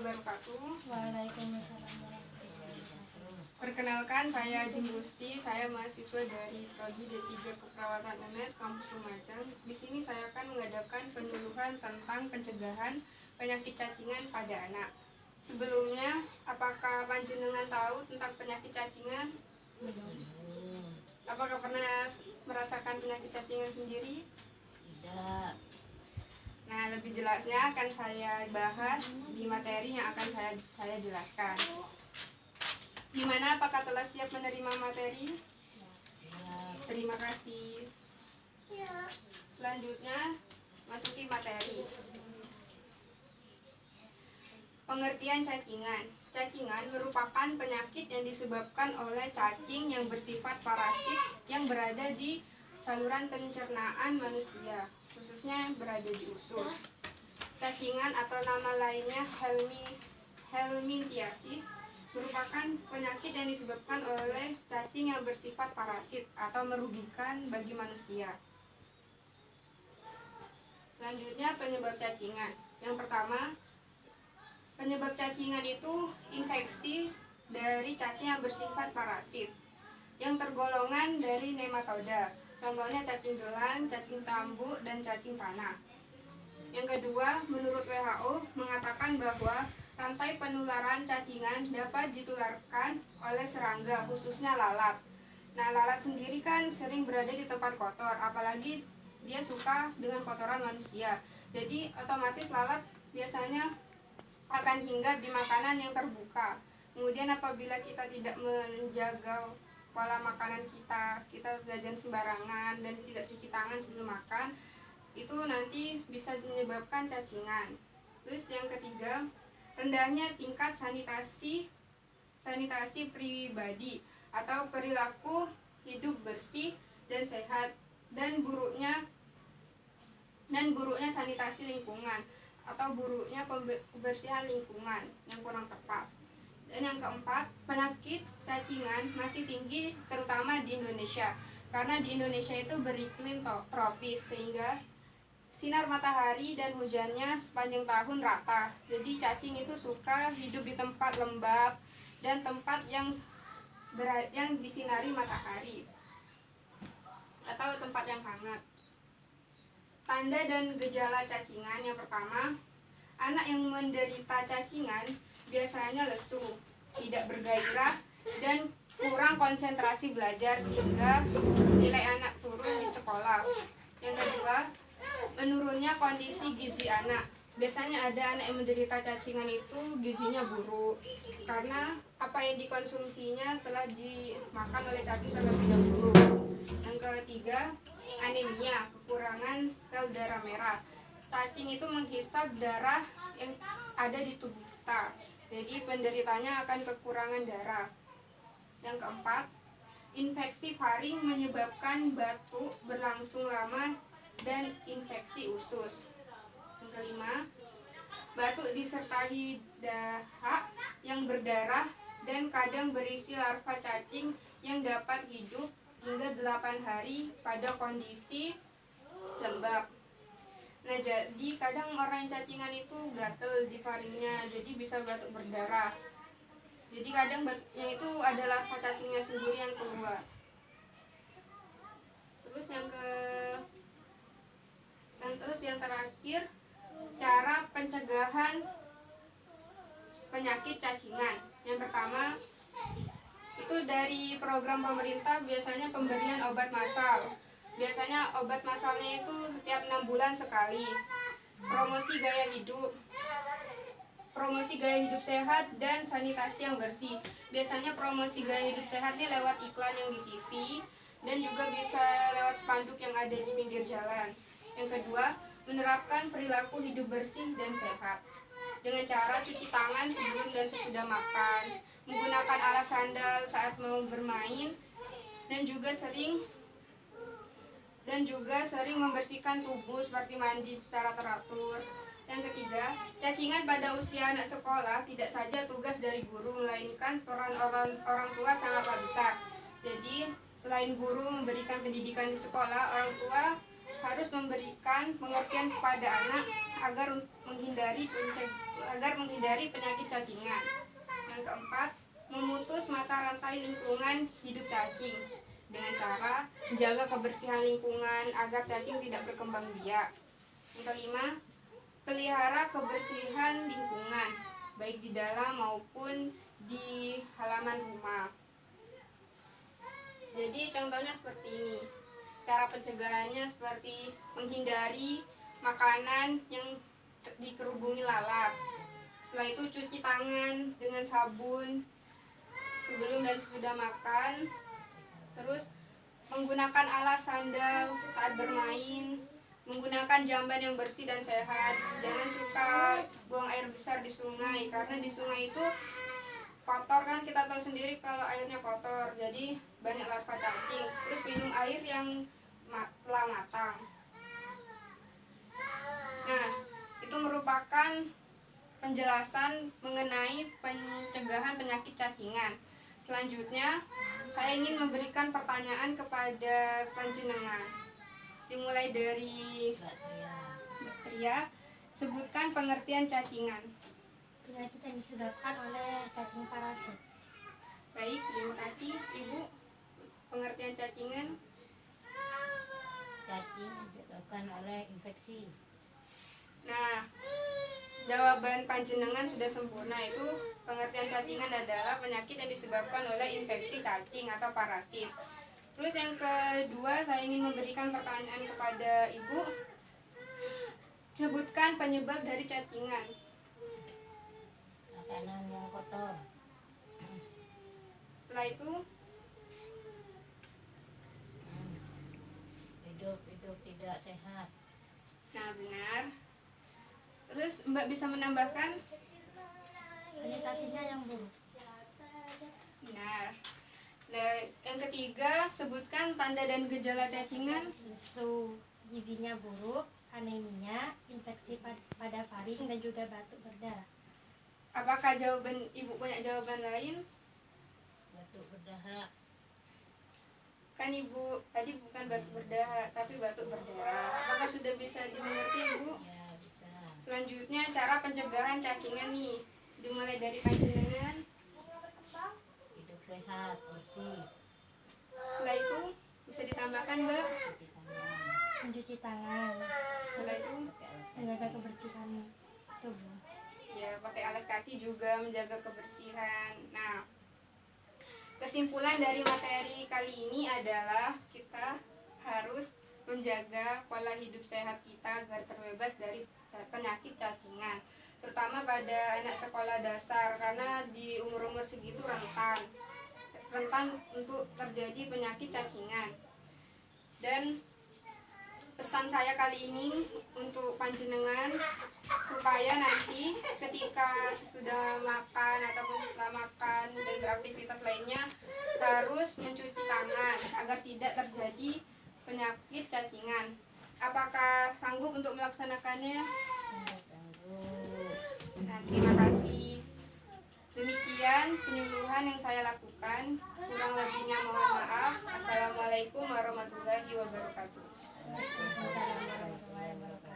wabarakatuh. Waalaikumsalam warahmatullahi wabarakatuh. Perkenalkan, saya Jim Gusti. Saya mahasiswa dari Prodi D3 Keperawatan UNED Kampus Lumajang. Di sini saya akan mengadakan penyuluhan tentang pencegahan penyakit cacingan pada anak. Sebelumnya, apakah panjenengan tahu tentang penyakit cacingan? Belum. Apakah pernah merasakan penyakit cacingan sendiri? Tidak. Nah, lebih jelasnya akan saya bahas di materi yang akan saya jelaskan. Gimana, apakah telah siap menerima materi? Siap. Terima kasih. Selanjutnya, masuki materi. Pengertian cacingan. Cacingan merupakan penyakit yang disebabkan oleh cacing yang bersifat parasit yang berada di saluran pencernaan manusia, khususnya yang berada di usus. Cacingan atau nama lainnya helminthiasis merupakan penyakit yang disebabkan oleh cacing yang bersifat parasit atau merugikan bagi manusia. Selanjutnya, penyebab cacingan. Yang pertama, penyebab cacingan itu infeksi dari cacing yang bersifat parasit yang tergolongan dari nematoda. Contohnya cacing gelang, cacing tambuk, dan cacing tanah. Yang kedua, menurut WHO mengatakan bahwa rantai penularan cacingan dapat ditularkan oleh serangga, khususnya lalat. Nah, lalat sendiri kan sering berada di tempat kotor, apalagi dia suka dengan kotoran manusia. Jadi otomatis lalat biasanya akan hinggap di makanan yang terbuka. Kemudian apabila kita tidak menjaga pola makanan kita jajan sembarangan dan tidak cuci tangan sebelum makan, itu nanti bisa menyebabkan cacingan. Terus yang ketiga, rendahnya tingkat sanitasi pribadi atau perilaku hidup bersih dan sehat, dan buruknya sanitasi lingkungan atau buruknya kebersihan lingkungan yang kurang tepat. Dan yang keempat, penyakit cacingan masih tinggi terutama di Indonesia, karena di Indonesia itu beriklim tropis sehingga sinar matahari dan hujannya sepanjang tahun rata. Jadi cacing itu suka hidup di tempat lembab dan tempat yang disinari matahari atau tempat yang hangat. Tanda dan gejala cacingan. Yang pertama, anak yang menderita cacingan biasanya lesu, tidak bergairah, dan kurang konsentrasi belajar sehingga nilai anak turun di sekolah. Yang kedua, menurunnya kondisi gizi anak. Biasanya ada anak yang menderita cacingan itu gizinya buruk karena apa yang dikonsumsinya telah dimakan oleh cacing terlebih dahulu. Yang ketiga, anemia, kekurangan sel darah merah. Cacing itu menghisap darah yang ada di tubuh kita, jadi penderitanya akan kekurangan darah. Yang keempat, infeksi faring menyebabkan batuk berlangsung lama dan infeksi usus. Yang kelima, batuk disertai dahak yang berdarah dan kadang berisi larva cacing yang dapat hidup hingga 8 hari pada kondisi lembab. Nah, jadi kadang orang yang cacingan itu gatel di faringnya, jadi bisa batuk berdarah. Jadi kadang batuknya itu adalah larva cacingnya sendiri yang keluar. Terus yang terakhir, cara pencegahan penyakit cacingan. Yang pertama, itu dari program pemerintah biasanya pemberian obat massal. Biasanya obat massalnya itu setiap 6 bulan sekali. Promosi gaya hidup sehat dan sanitasi yang bersih. Biasanya promosi gaya hidup sehat ini lewat iklan yang di TV dan juga bisa lewat spanduk yang ada di pinggir jalan. Yang kedua, menerapkan perilaku hidup bersih dan sehat dengan cara cuci tangan sebelum dan sesudah makan, menggunakan alas sandal saat mau bermain, dan juga sering membersihkan tubuh seperti mandi secara teratur. Yang ketiga, cacingan pada usia anak sekolah tidak saja tugas dari guru, melainkan peran orang tua sangatlah besar. Jadi selain guru memberikan pendidikan di sekolah, orang tua harus memberikan pengertian kepada anak agar menghindari agar menghindari penyakit cacingan. Yang keempat, memutus mata rantai lingkungan hidup cacing dengan cara menjaga kebersihan lingkungan agar cacing tidak berkembang biak. Yang kelima, pelihara kebersihan lingkungan baik di dalam maupun di halaman rumah. Jadi contohnya seperti ini. Cara pencegahannya seperti menghindari makanan yang dikerubungi lalat. Setelah itu cuci tangan dengan sabun sebelum dan sesudah makan. Terus menggunakan alas sandal saat bermain, menggunakan jamban yang bersih dan sehat. Jangan suka buang air besar di sungai, karena di sungai itu kotor kan, kita tahu sendiri kalau airnya kotor, jadi banyak larva cacing. Terus minum air yang telah matang. Nah, itu merupakan penjelasan mengenai pencegahan penyakit cacingan. Selanjutnya, saya ingin memberikan pertanyaan kepada panjenengan. Dimulai dari Mbak Tria. Mbak Tria, sebutkan pengertian cacingan. Penyakit yang disebabkan oleh cacing parasit. Baik, terima kasih Ibu. Pengertian cacingan. Cacing disebabkan oleh infeksi. Nah, jawaban panjenengan sudah sempurna. Itu pengertian cacingan adalah penyakit yang disebabkan oleh infeksi cacing atau parasit. Terus yang kedua, saya ingin memberikan pertanyaan kepada Ibu. Sebutkan penyebab dari cacingan. Makanan yang kotor. Setelah itu, Hidup tidak sehat. nah benar. Terus Mbak bisa menambahkan? Sanitasinya yang buruk. Benar. Nah, yang ketiga, sebutkan tanda dan gejala cacingan. Lesu, gizinya buruk, anemia, infeksi pada faring dan juga batuk berdarah. Apakah jawaban Ibu punya jawaban lain? Batuk berdahak. Kan Ibu tadi bukan batuk berdahak, tapi batuk berdarah. Apakah sudah bisa dimengerti Ibu? Ya, bisa. Selanjutnya, cara pencegahan cacingan nih. Dimulai dari panjenengan. Hidup sehat, bersih. Setelah itu, bisa ditambahkan Mbak. Cuci tangan. Mencuci tangan, Setelah itu, Pakai alas menjaga kaki. kebersihan tubuh. ya pakai alas kaki juga menjaga kebersihan. Nah, kesimpulan dari materi kali ini adalah kita harus menjaga pola hidup sehat kita agar terbebas dari penyakit cacingan, terutama pada anak sekolah dasar, karena di umur-umur segitu rentan untuk terjadi penyakit cacingan. Dan pesan saya kali ini untuk panjenengan, supaya nanti ketika sudah makan ataupun setelah makan dan beraktivitas lainnya harus mencuci tangan agar tidak terjadi penyakit cacingan. Apakah sanggup untuk melaksanakannya? Sanggup. Nah, terima kasih. Demikian penyuluhan yang saya lakukan. Kurang lebihnya mohon maaf. Assalamualaikum warahmatullahi wabarakatuh. Wassalamualaikum warahmatullahi wabarakatuh.